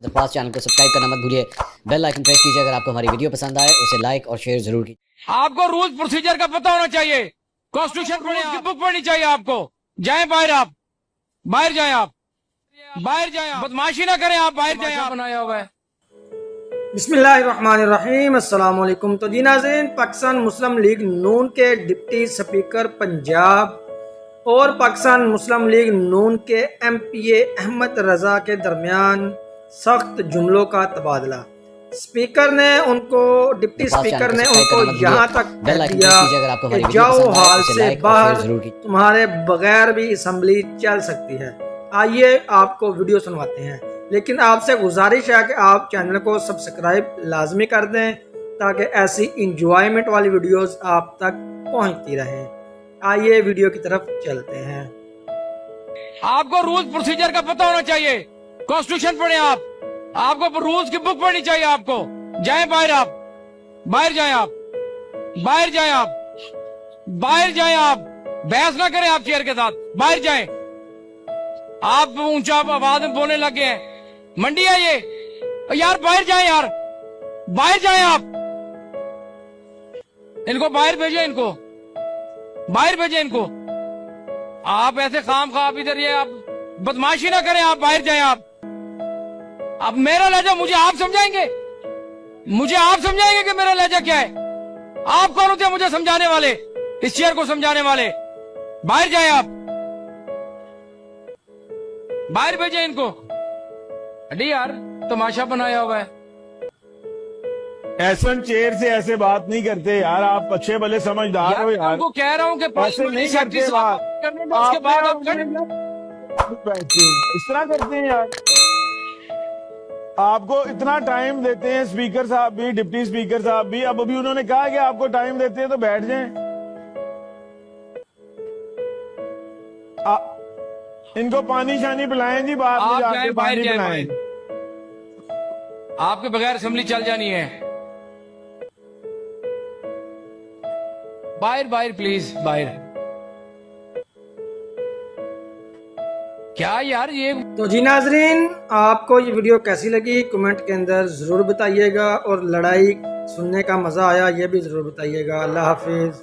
Fast channel को subscribe करना मत भूलिए, बेल आइकन प्रेस कीजिए। अगर आपको हमारी वीडियो पसंद आए उसे लाइक और शेयर जरूर कीजिए। आपको रूल्स प्रोसीजर का पता होना चाहिए, कॉन्स्टिट्यूशन की बुक पढ़नी चाहिए आपको। जाएं बाहर, आप बाहर जाएं, आप बाहर जाएं, बदमाशी ना करें, आप बाहर जाएं। आप बनाया हुआ है। बिस्मिल्लाहिर्रहमानिर्रहीम, अस्सलाम वालेकुम। तो जी नाज़रीन, पाकिस्तान मुस्लिम लीग नून के डिप्टी स्पीकर पंजाब और पाकिस्तान मुस्लिम लीग नून के MPA अहमद रजा के दरमियान सख्त जुमलों का तबादला। स्पीकर ने उनको डिप्टी स्पीकर ने उनको यहाँ तक कह दिया कि जाओ हाल से बाहर, तुम्हारे बगैर भी असम्बली चल सकती है। आइए आपको वीडियो सुनवाते हैं, लेकिन आपसे गुजारिश है कि आप चैनल को सब्सक्राइब लाजमी कर दें ताकि ऐसी इंजॉयमेंट वाली वीडियोस आप तक पहुंचती रहें। आइए वीडियो की तरफ चलते हैं। आपको रूल्स प्रोसीजर का पता होना चाहिए, कॉन्स्टिट्यूशन पढ़े आप। आपको रूल्स की बुक पढ़नी चाहिए आपको। जाएं बाहर, आप बाहर जाएं, आप बाहर जाएं, आप बाहर जाएं, आप बहस ना करें आप चेयर के साथ, बाहर जाएं। आप ऊंचा आवाज में बोलने लगे हैं, मंडी है ये यार, बाहर जाएं यार, बाहर जाएं आप। इनको बाहर भेजें, इनको बाहर भेजें इनको। आप ऐसे खाम खा इधर ये आप बदमाशी ना करें, आप बाहर जाएं। आप अब मेरा लहजा मुझे आप समझाएंगे, मुझे आप समझाएंगे कि मेरा लहजा क्या है? आप कौन होते हैं मुझे समझाने वाले, इस चेयर को समझाने वाले? बाहर जाएं आप, बाहर भेजें इनको। अरे यार तमाशा बनाया हुआ है। एहसन चेयर से ऐसे बात नहीं करते यार, आप अच्छे भले समझदार हो यार। उनको कह रहा हूँ कि ऐसे नहीं करते बात, उसके बाद आप इस तरह करते हैं यार। आपको इतना टाइम देते हैं स्पीकर साहब भी, डिप्टी स्पीकर साहब भी। अब अभी उन्होंने कहा कि आपको टाइम देते हैं तो बैठ जाएं। इनको पानी शानी पिलाएं जी, बाद में जाके पानी पिलाएं। आपके बगैर असेंबली चल जानी है। बाहर बाहर प्लीज, बाहर। क्या यार ये। तो जी नाजरीन, आपको ये वीडियो कैसी लगी कमेंट के अंदर ज़रूर बताइएगा, और लड़ाई सुनने का मज़ा आया ये भी ज़रूर बताइएगा। अल्लाह हाफिज़।